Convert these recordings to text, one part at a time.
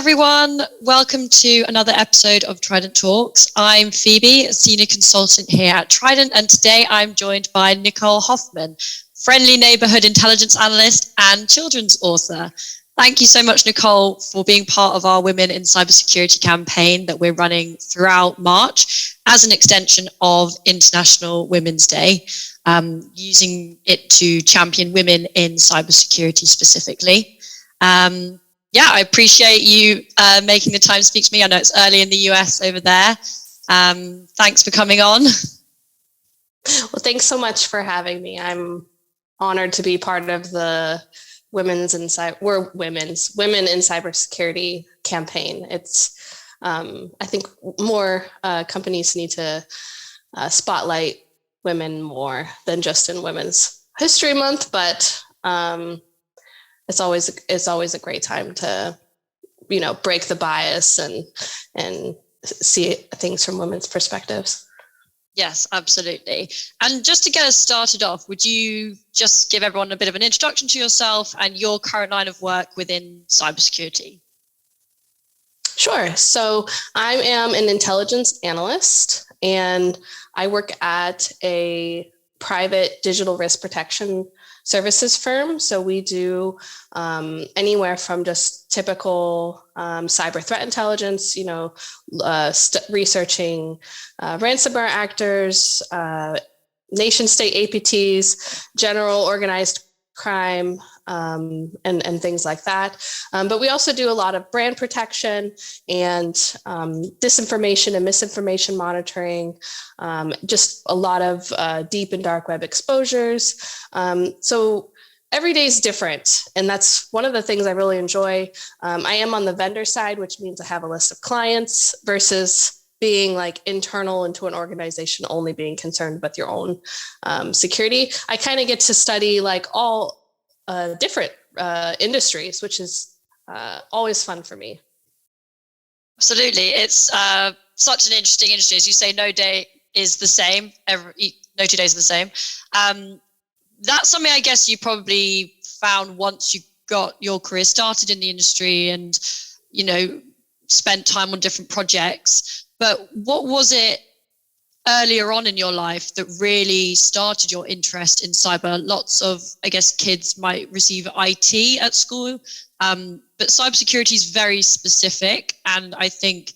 everyone. Welcome to another episode of Trident Talks. I'm Phoebe, a senior consultant here at Trident, and today I'm joined by Nicole Hoffman, friendly neighborhood intelligence analyst and children's author. Thank you so much, Nicole, for being part of our Women in Cybersecurity campaign that we're running throughout March as an extension of International Women's Day, using it to champion women in cybersecurity specifically. I appreciate you making the time to speak to me. I know it's early in the US over there. Thanks for coming on. Well, thanks so much for having me. I'm honored to be part of the Women in Cybersecurity campaign. It's, I think more companies need to spotlight women more than just in Women's History Month, but it's always a great time to, break the bias and see things from women's perspectives. Yes, absolutely. And just to get us started off, would you just give everyone a bit of an introduction to yourself and your current line of work within cybersecurity? Sure. So I am an intelligence analyst, and I work at a private digital risk protection services firm. So we do anywhere from just typical cyber threat intelligence, researching ransomware actors, nation state APTs, general organized crime, and things like that. But we also do a lot of brand protection and disinformation and misinformation monitoring, just a lot of deep and dark web exposures. So every day is different. And that's one of the things I really enjoy. I am on the vendor side, which means I have a list of clients versus being like internal into an organization, only being concerned with your own security. I kind of get to study like all different industries, which is always fun for me. Absolutely. It's such an interesting industry. As you say, no day is the same. No 2 days are the same. That's something I guess you probably found once you got your career started in the industry and, spent time on different projects. But what was it earlier on in your life that really started your interest in cyber? Lots of, I guess, kids might receive IT at school, but cybersecurity is very specific, and I think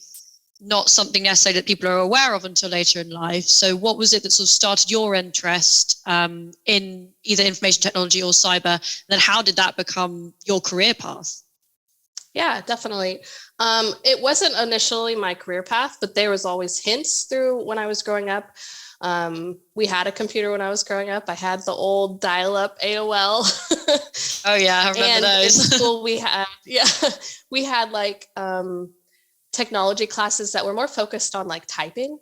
not something necessarily that people are aware of until later in life. So what was it that sort of started your interest in either information technology or cyber? And then how did that become your career path? Yeah, definitely. It wasn't initially my career path, but there was always hints through when I was growing up. We had a computer when I was growing up. I had the old dial-up AOL. Oh yeah, I remember those. In school we had like technology classes that were more focused on like typing,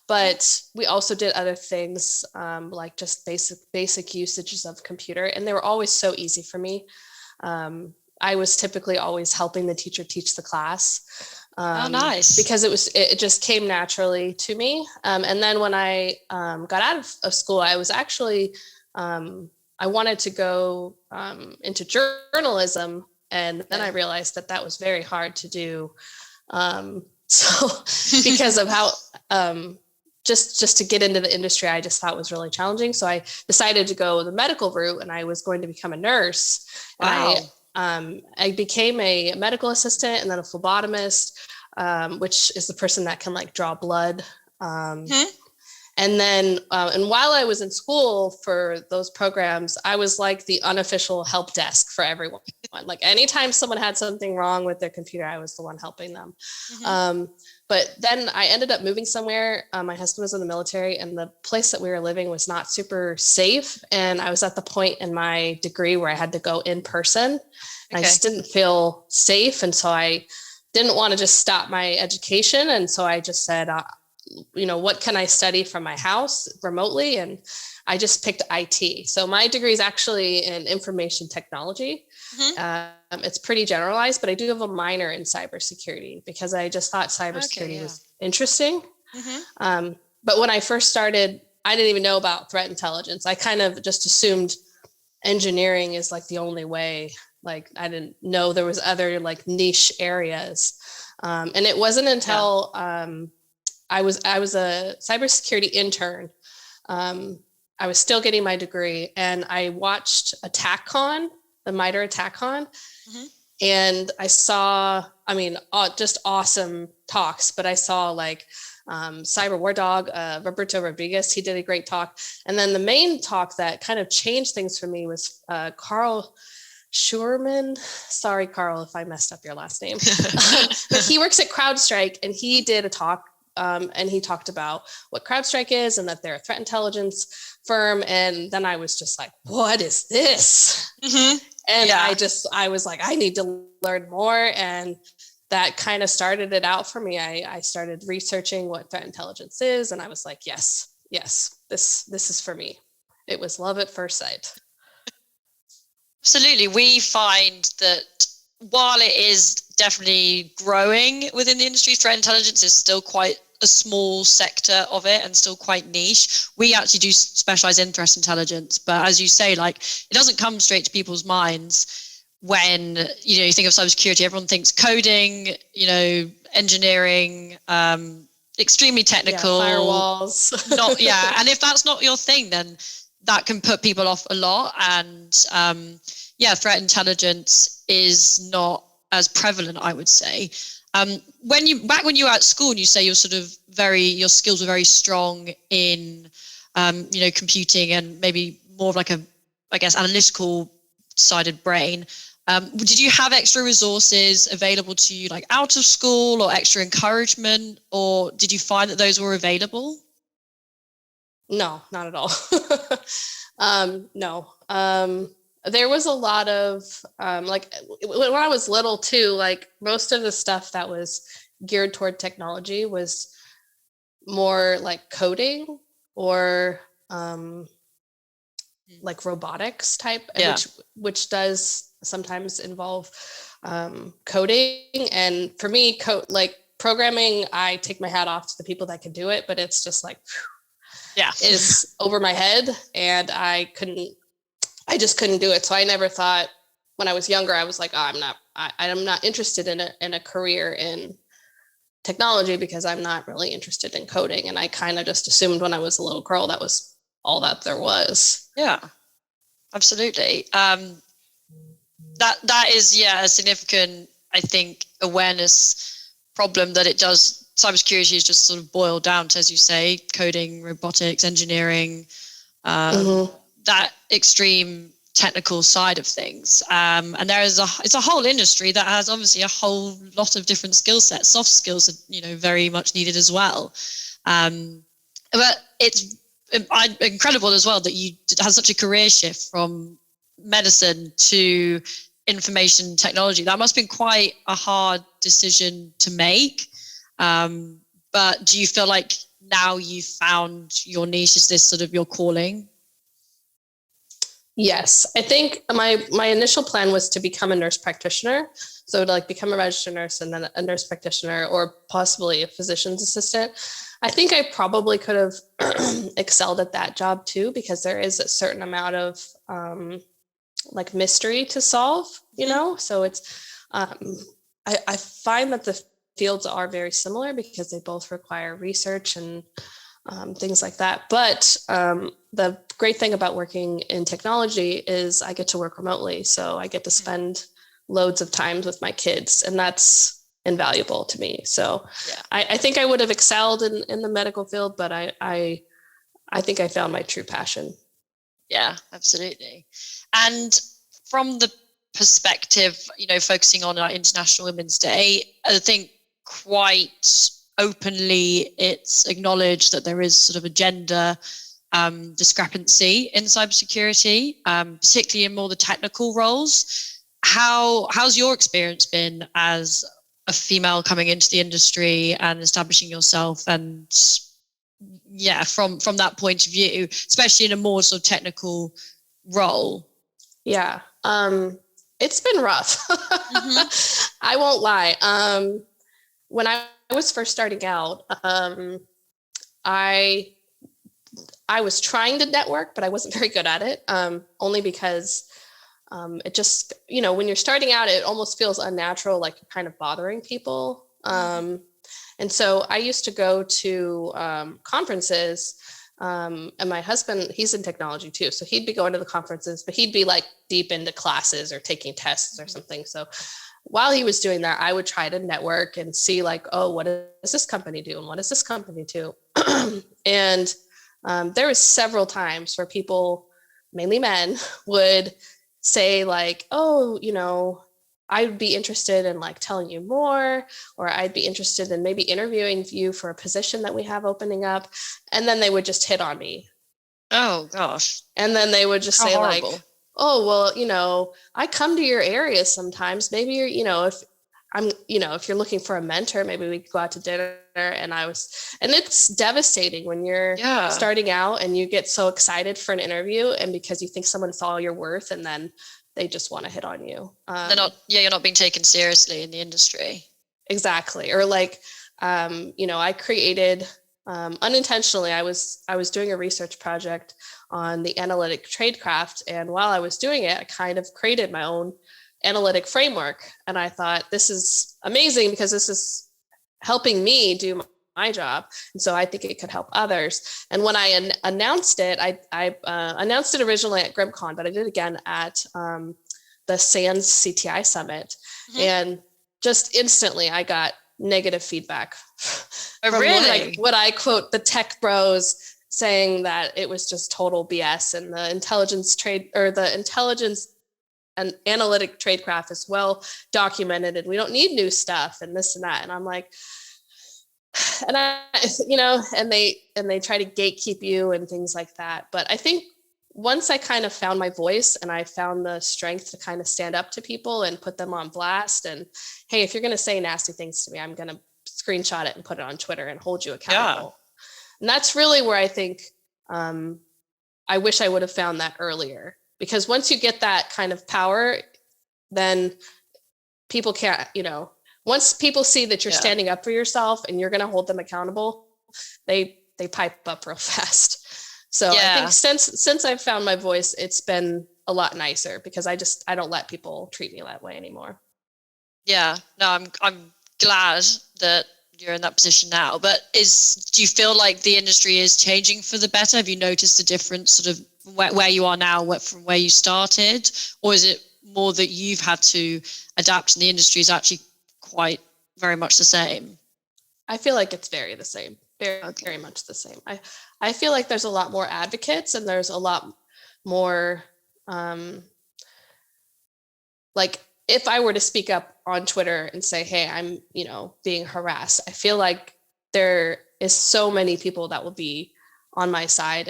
but we also did other things like just basic usages of computer, and they were always so easy for me. I was typically always helping the teacher teach the class. Oh, nice. Because it just came naturally to me. And then when I got out of school, I was actually, I wanted to go into journalism. And then I realized that was very hard to do. So because of how, just to get into the industry, I just thought was really challenging. So I decided to go the medical route, and I was going to become a nurse. Wow. I became a medical assistant and then a phlebotomist, which is the person that can like draw blood. And then, and while I was in school for those programs, I was like the unofficial help desk for everyone. Like anytime someone had something wrong with their computer, I was the one helping them. But then I ended up moving somewhere. My husband was in the military, and the place that we were living was not super safe. And I was at the point in my degree where I had to go in person. And I just didn't feel safe. And so I didn't want to just stop my education. And so I just said, what can I study from my house remotely? And I just picked IT. So my degree is actually in information technology. It's pretty generalized, but I do have a minor in cybersecurity because I just thought cybersecurity was interesting. But when I first started, I didn't even know about threat intelligence. I kind of just assumed engineering is like the only way Like I didn't know there was other like niche areas. And it wasn't until I was a cybersecurity intern. I was still getting my degree, and I watched AttackCon, the MITRE AttackCon, and I saw, I mean, just awesome talks. But I saw like Cyber War Dog, Roberto Rodriguez. He did a great talk, and then the main talk that kind of changed things for me was Carl Schurman. Sorry, Carl, if I messed up your last name. But he works at CrowdStrike, and he did a talk, and he talked about what CrowdStrike is and that they're a threat intelligence firm. And then I was just like, what is this? And I was like, I need to learn more. And that kind of started it out for me. I started researching what threat intelligence is, and I was like, yes, this is for me. It was love at first sight. Absolutely. We find that while it is definitely growing within the industry, threat intelligence is still quite a small sector of it and still quite niche. We actually do specialize in threat intelligence, but as you say, like, it doesn't come straight to people's minds when, you know, you think of cybersecurity. Everyone thinks coding, you know, engineering, extremely technical, firewalls. And if that's not your thing, then that can put people off a lot. And threat intelligence is not as prevalent, I would say. When you were at school, and you say you're sort of your skills were very strong in computing and maybe more of like a, I guess, analytical sided brain. Did you have extra resources available to you, like out of school, or extra encouragement, or did you find that those were available? No, not at all. No. There was a lot of like when I was little too, like most of the stuff that was geared toward technology was more like coding or like robotics type, which does sometimes involve coding. And for me, like programming, I take my hat off to the people that can do it, but it's just like, is over my head, and I just couldn't do it. So I never thought, when I was younger, I was like, I'm not interested in a career in technology because I'm not really interested in coding. And I kind of just assumed when I was a little girl, that was all that there was. Yeah, absolutely. That is, a significant, I think, awareness problem that it does. Cybersecurity is just sort of boiled down to, as you say, coding, robotics, engineering, that extreme technical side of things. And it's a whole industry that has obviously a whole lot of different skill sets. Soft skills are, very much needed as well. But it's incredible as well that you had such a career shift from medicine to information technology. That must have been quite a hard decision to make. But do you feel like now you've found your niche? Is this sort of your calling? Yes, I think my initial plan was to become a nurse practitioner. So to like become a registered nurse and then a nurse practitioner, or possibly a physician's assistant. I think I probably could have excelled at that job too, because there is a certain amount of like mystery to solve, So it's I find that the fields are very similar because they both require research and things like that. But the great thing about working in technology is I get to work remotely. So I get to spend loads of time with my kids, and that's invaluable to me. So I think I would have excelled in the medical field, but I think I found my true passion. Yeah, absolutely. And from the perspective, focusing on our International Women's Day, I think quite openly it's acknowledged that there is sort of a gender discrepancy in cybersecurity, particularly in more the technical roles. How's your experience been as a female coming into the industry and establishing yourself? And from that point of view, especially in a more sort of technical role. Yeah, it's been rough. I won't lie. When I was first starting out, I was trying to network, but I wasn't very good at it, only because it just, you know, when you're starting out, it almost feels unnatural, like you're kind of bothering people. And so I used to go to conferences, and my husband, he's in technology too. So he'd be going to the conferences, but he'd be like deep into classes or taking tests or something. So while he was doing that, I would try to network and see like, oh, what does this company do? And what does this company do? And there was several times where people, mainly men, would say like, oh, you know, I'd be interested in like telling you more, or I'd be interested in maybe interviewing you for a position that we have opening up. And then they would just hit on me. Oh gosh. And then they would just How say horrible. like, oh, well, you know, I come to your area sometimes. Maybe you're, you know, if you're looking for a mentor, maybe we could go out to dinner. And it's devastating when you're starting out and you get so excited for an interview, and because you think someone saw your worth, and then they just want to hit on you. You're not being taken seriously in the industry. Exactly. Or like, you know, I created, unintentionally, I was doing a research project on the analytic tradecraft. And while I was doing it, I kind of created my own analytic framework. And I thought, this is amazing because this is helping me do my job. And so I think it could help others. And when I announced it, I announced it originally at GrimCon, but I did it again at the SANS CTI Summit. And just instantly I got negative feedback from what I quote the tech bros, saying that it was just total BS, and the intelligence and analytic tradecraft is well documented, and we don't need new stuff and this and that. And I'm like, and I, you know, and they try to gatekeep you and things like that. But I think once I kind of found my voice and I found the strength to kind of stand up to people and put them on blast, and hey, if you're going to say nasty things to me, I'm going to screenshot it and put it on Twitter and hold you accountable. And that's really where I think, I wish I would have found that earlier, because once you get that kind of power, then people can't, you know, once people see that you're standing up for yourself and you're going to hold them accountable, they pipe up real fast. So I think since I've found my voice, it's been a lot nicer, because I don't let people treat me that way anymore. Yeah, no, I'm glad that you're in that position now. But do you feel like the industry is changing for the better? Have you noticed a difference sort of where you are now from where you started? Or is it more that you've had to adapt and the industry is actually quite very much the same? I feel like it's very the same. Very much the same. I feel like there's a lot more advocates, and there's a lot more, like if I were to speak up on Twitter and say, hey, I'm, you know, being harassed, I feel like there is so many people that will be on my side.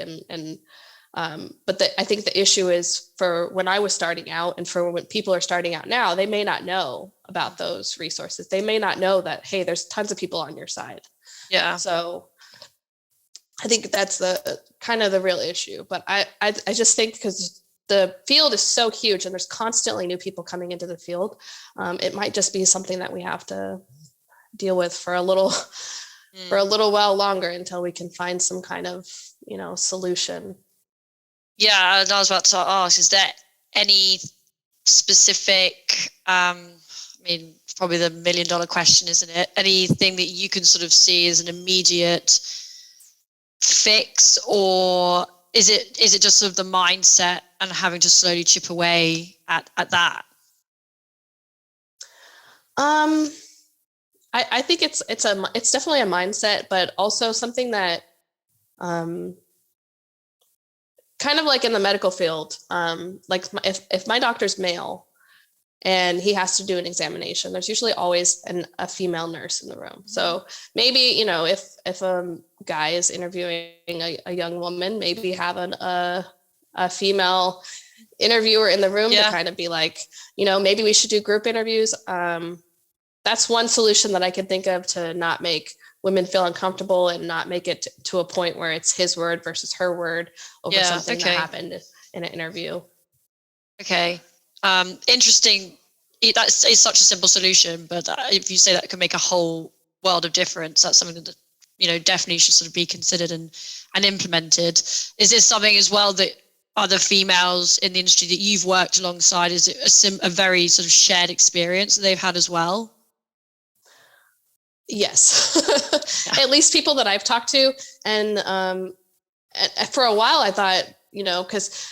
But I think the issue is, for when I was starting out and for when people are starting out now, they may not know about those resources. They may not know that, hey, there's tons of people on your side. Yeah. So I think that's the kind of the real issue. But I just think, because the field is so huge and there's constantly new people coming into the field, it might just be something that we have to deal with for a little while longer, until we can find some kind of, you know, solution. Yeah, and I was about to ask, is there any specific, I mean, probably the $1 million question, isn't it? Anything that you can sort of see as an immediate fix, or is it just sort of the mindset and having to slowly chip away at that? I think it's definitely a mindset, but also something that, kind of like in the medical field, like if my doctor's male and he has to do an examination, there's usually always a female nurse in the room. So maybe, you know, if a guy is interviewing a young woman, maybe having a female interviewer in the room to kind of be like, you know, maybe we should do group interviews. That's one solution that I could think of to not make women feel uncomfortable and not make it to a point where it's his word versus her word over something that happened in an interview. Okay. Interesting. That's such a simple solution, but if you say that can make a whole world of difference, that's something that, you know, definitely should sort of be considered and implemented. Is this something as well that other females in the industry that you've worked alongside? Is it a very sort of shared experience that they've had as well? Yes. At least people that I've talked to. And for a while I thought, because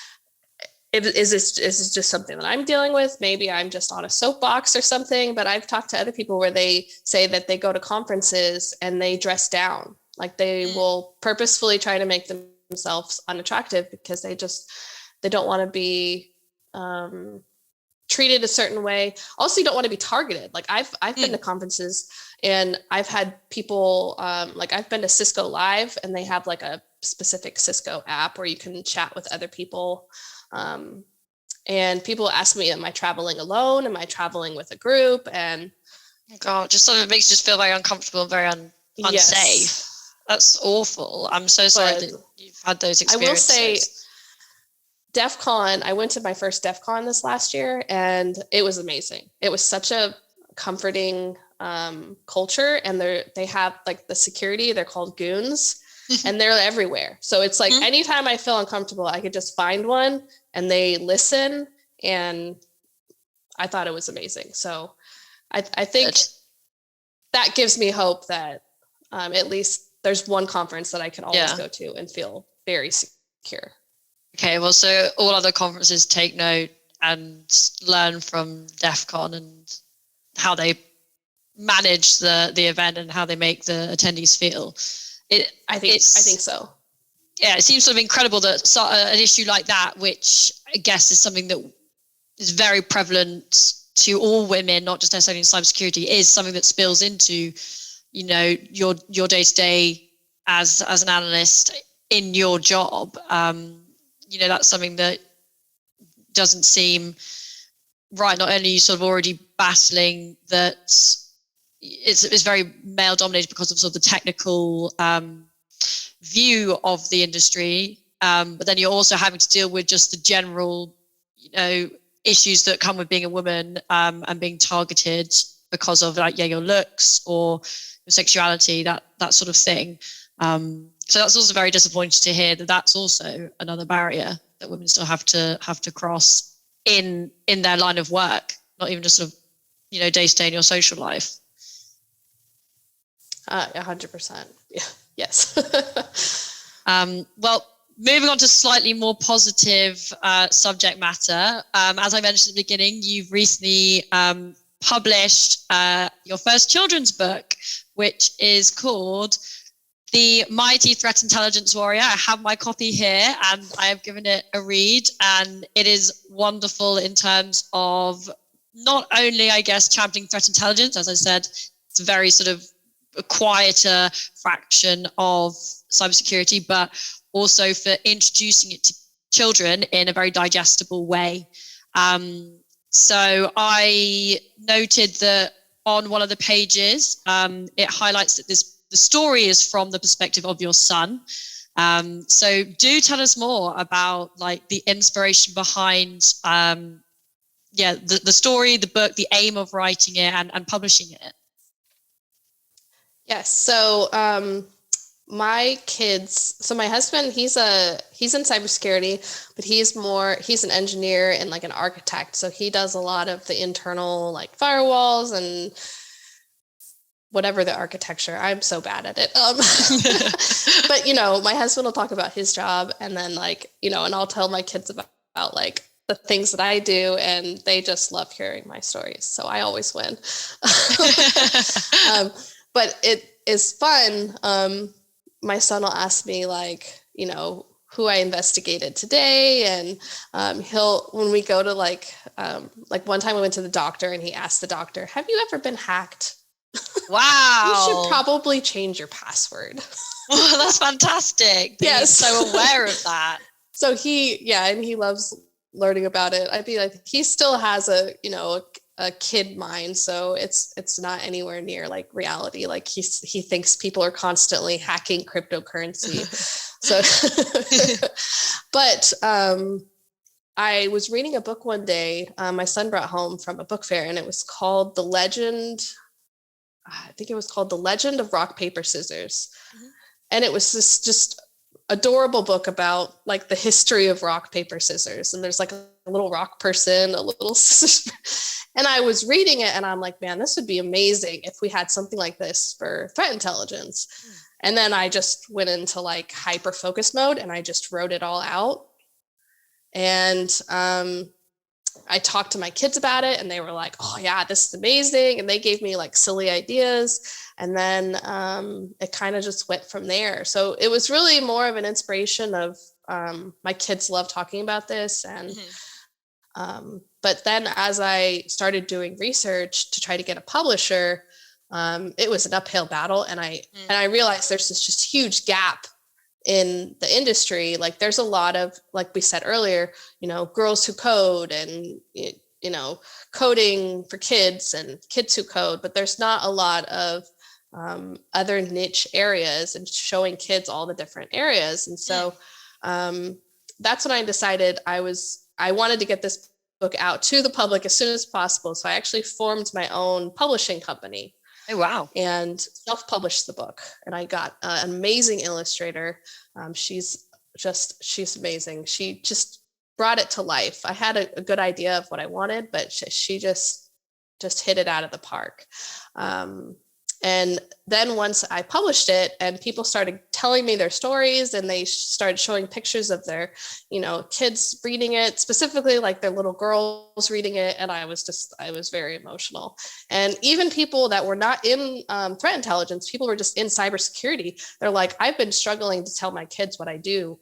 is this just something that I'm dealing with? Maybe I'm just on a soapbox or something. But I've talked to other people where they say that they go to conferences and they dress down. Like they will purposefully try to make themselves unattractive because they don't want to be treated a certain way. Also, you don't want to be targeted. Like I've been to conferences and I've had people, like I've been to Cisco Live, and they have like a specific Cisco app where you can chat with other people. And people ask me, am I traveling alone? Am I traveling with a group? And God, just sort of makes you just feel very uncomfortable and very unsafe. Yes. That's awful. I'm so sorry that you've had those experiences. I will say, DEF CON, I went to my first DEF CON this last year, and it was amazing. It was such a comforting culture, and they have like the security, they're called goons, and they're everywhere. So it's like anytime I feel uncomfortable, I could just find one and they listen, and I thought it was amazing. So I think that gives me hope that at least there's one conference that I can always go to and feel very secure. Okay, well, so all other conferences take note and learn from DEF CON and how they manage the event and how they make the attendees feel. I think so. Yeah, it seems sort of incredible that an issue like that, which I guess is something that is very prevalent to all women, not just necessarily in cybersecurity, is something that spills into, your day-to-day as an analyst in your job. That's something that doesn't seem right. Not only are you sort of already battling that it's very male dominated because of sort of the technical view of the industry, but then you're also having to deal with just the general, issues that come with being a woman and being targeted because of your looks or your sexuality, that sort of thing. So that's also very disappointing to hear that that's also another barrier that women still have to cross in their line of work, not even just sort of, day-to-day in your social life. 100%. Yeah. Yes. Well, moving on to slightly more positive subject matter. As I mentioned at the beginning, you've recently published your first children's book, which is called The Mighty Threat Intelligence Warrior. I have my copy here and I have given it a read, and it is wonderful in terms of not only, I guess, championing threat intelligence. As I said, it's a very sort of a quieter fraction of cybersecurity, but also for introducing it to children in a very digestible way. So I noted that on one of the pages, it highlights that the story is from the perspective of your son. So do tell us more about like the inspiration behind the story, the book, the aim of writing it and publishing it. Yes. So my kids, so my husband, he's in cybersecurity, but he's an engineer and like an architect. So he does a lot of the internal like firewalls and whatever the architecture. I'm so bad at it. But my husband will talk about his job, and then like, and I'll tell my kids about like the things that I do, and they just love hearing my stories. So I always win. But it is fun. My son will ask me like, who I investigated today. And when we go to like one time we went to the doctor and he asked the doctor, have you ever been hacked? Wow. You should probably change your password. Well, that's fantastic. Yes. So aware of that. So he loves learning about it. I'd be like, he still has a kid mind, so it's not anywhere near like reality. Like he thinks people are constantly hacking cryptocurrency. So but I was reading a book one day my son brought home from a book fair, and it was called The Legend of Rock, Paper, Scissors. Mm-hmm. And it was just adorable book about like the history of rock, paper, scissors. And there's like a little rock person, a little scissors. And I was reading it and I'm like, man, this would be amazing if we had something like this for threat intelligence. And then I just went into like hyper focus mode and I just wrote it all out. And I talked to my kids about it and they were like, oh yeah, this is amazing. And they gave me like silly ideas. And then it kind of just went from there. So it was really more of an inspiration of my kids love talking about this. And but then as I started doing research to try to get a publisher, it was an uphill battle. And I realized there's this just huge gap in the industry. Like there's a lot of, like we said earlier, you know, girls who code and, you know, coding for kids and kids who code, but there's not a lot of other niche areas and showing kids all the different areas. And so that's when I decided I wanted to get this book out to the public as soon as possible. So I actually formed my own publishing company. Oh, wow. And self-published the book. And I got an amazing illustrator. She's amazing. She just brought it to life. I had a good idea of what I wanted, but she just hit it out of the park. And then once I published it and people started telling me their stories and they started showing pictures of their, you know, kids reading it, specifically like their little girls reading it. And I was very emotional. And even people that were not in threat intelligence, people were just in cybersecurity. They're like, I've been struggling to tell my kids what I do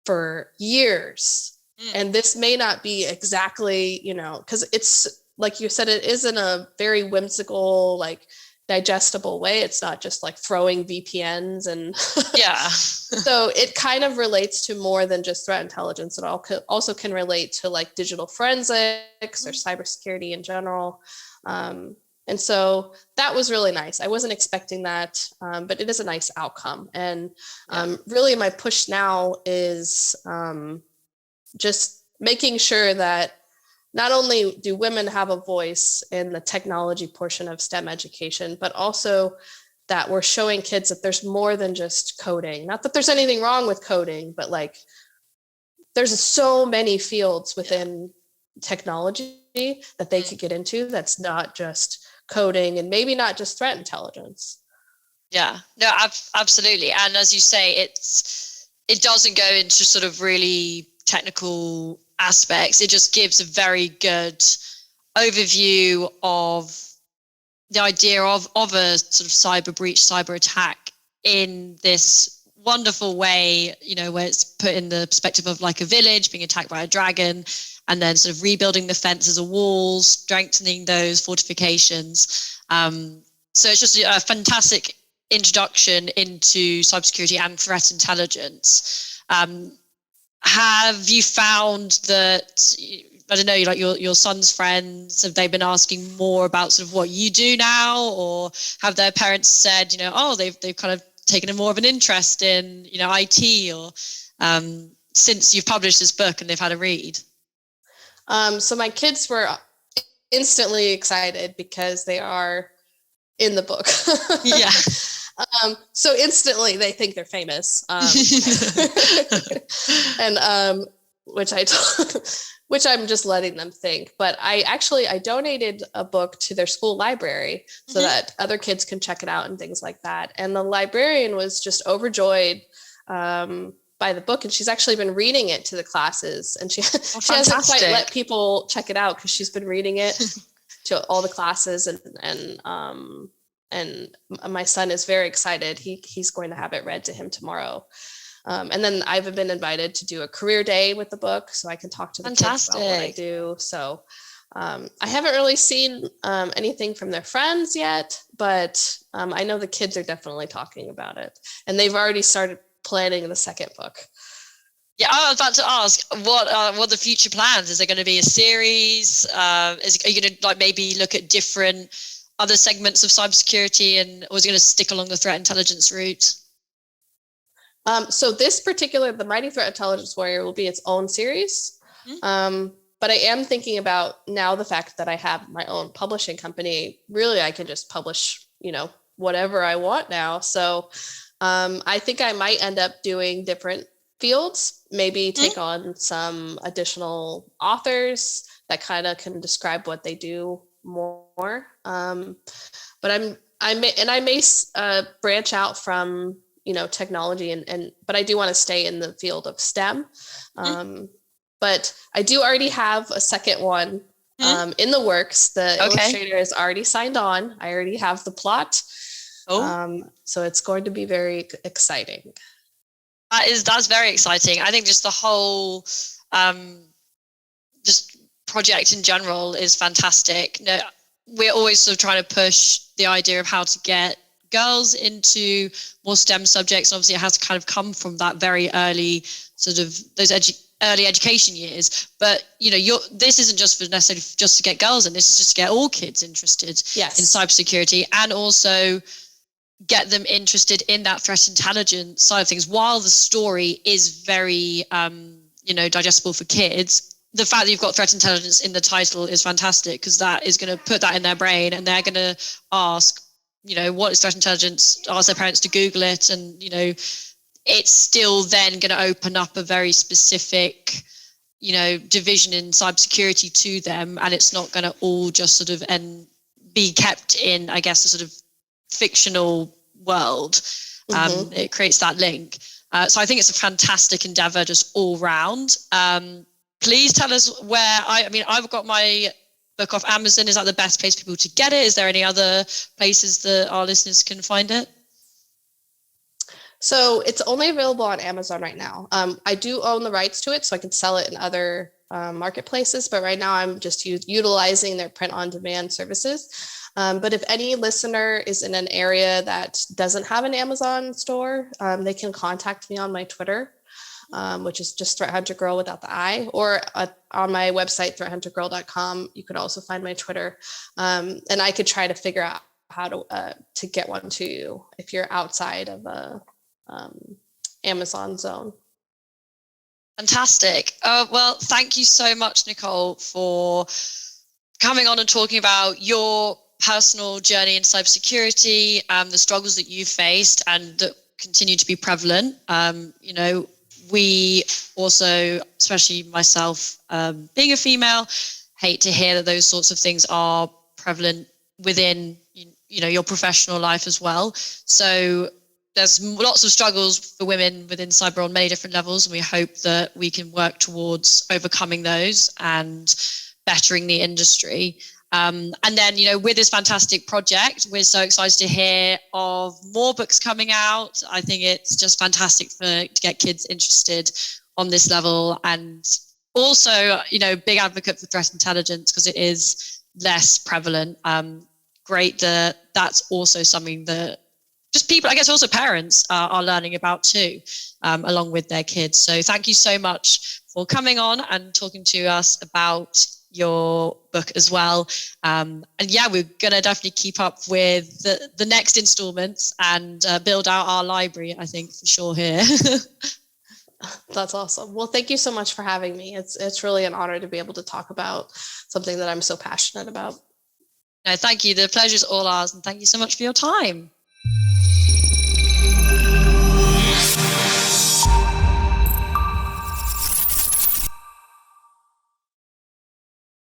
for years. And this may not be exactly, you know, because it's like you said, it isn't a very whimsical, like, digestible way. It's not just like throwing VPNs and yeah. So it kind of relates to more than just threat intelligence. It also can relate to like digital forensics or cybersecurity in general. And so that was really nice. I wasn't expecting that, but it is a nice outcome. And really my push now is just making sure that not only do women have a voice in the technology portion of STEM education, but also that we're showing kids that there's more than just coding. Not that there's anything wrong with coding, but like there's so many fields within technology that they could get into that's not just coding and maybe not just threat intelligence. Yeah, no, absolutely. And as you say, it doesn't go into sort of really technical aspects. It just gives a very good overview of the idea of a sort of cyber breach, cyber attack in this wonderful way, you know, where it's put in the perspective of like a village being attacked by a dragon and then sort of rebuilding the fences or walls, strengthening those fortifications. So it's just a fantastic introduction into cybersecurity and threat intelligence. Have you found that, I don't know, like your son's friends, have they been asking more about sort of what you do now, or have their parents said, you know, oh, they've kind of taken a more of an interest in, you know, IT or since you've published this book and they've had a read? So my kids were instantly excited because they are in the book. Yeah. So instantly they think they're famous, and which I'm just letting them think. But I donated a book to their school library so that other kids can check it out and things like that. And the librarian was just overjoyed by the book, and she's actually been reading it to the classes. And she hasn't quite let people check it out because she's been reading it to all the classes, and my son is very excited. He's going to have it read to him tomorrow. And then I've been invited to do a career day with the book so I can talk to the kids about what I do. So I haven't really seen anything from their friends yet, but I know the kids are definitely talking about it. And they've already started planning the second book. Yeah, I was about to ask, what are the future plans? Is there going to be a series? Are you going to like maybe look at different other segments of cybersecurity, and was going to stick along the threat intelligence route? So this particular, the Mighty Threat Intelligence Warrior, will be its own series. But I am thinking about now the fact that I have my own publishing company. Really, I can just publish, you know, whatever I want now. So I think I might end up doing different fields, maybe take on some additional authors that kind of can describe what they do more. But I may branch out from, technology but I do want to stay in the field of STEM. But I do already have a second one in the works. The illustrator is already signed on. I already have the plot. So it's going to be very exciting. That's very exciting. I think just the whole just project in general is fantastic. We're always sort of trying to push the idea of how to get girls into more STEM subjects. Obviously, it has to kind of come from that very early sort of those early education years. But this isn't just for necessarily just to get girls in. This is just to get all kids interested in cybersecurity, and also get them interested in that threat intelligence side of things. While the story is very digestible for kids, the fact that you've got threat intelligence in the title is fantastic, because that is going to put that in their brain, and they're going to ask, what is threat intelligence, ask their parents to Google it, and it's still then going to open up a very specific division in cybersecurity to them, and it's not going to all just sort of be kept in, I guess, a sort of fictional world. It creates that link. So I think it's a fantastic endeavor just all round. Please tell us where, I've got my book off Amazon. Is that the best place for people to get it? Is there any other places that our listeners can find it? So it's only available on Amazon right now. I do own the rights to it, so I can sell it in other marketplaces, but right now I'm just utilizing their print on demand services. But if any listener is in an area that doesn't have an Amazon store, they can contact me on my Twitter, which is just Threat Hunter Girl without the I, or on my website, threathuntergirl.com. You could also find my Twitter. And I could try to figure out how to get one to you if you're outside of a Amazon zone. Fantastic. Well, thank you so much, Nicole, for coming on and talking about your personal journey in cybersecurity, the struggles that you faced and that continue to be prevalent. We also, especially myself, being a female, hate to hear that those sorts of things are prevalent within, your professional life as well. So there's lots of struggles for women within cyber on many different levels, and we hope that we can work towards overcoming those and bettering the industry. And then, with this fantastic project, we're so excited to hear of more books coming out. I think it's just fantastic to get kids interested on this level, and also, big advocate for threat intelligence because it is less prevalent. Great that that's also something that just people, I guess also parents are learning about too, along with their kids. So thank you so much for coming on and talking to us about your book as well. And yeah, we're going to definitely keep up with the next installments and build out our library, I think, for sure here. That's awesome. Well, thank you so much for having me. It's really an honor to be able to talk about something that I'm so passionate about. No, thank you. The pleasure's all ours, and thank you so much for your time.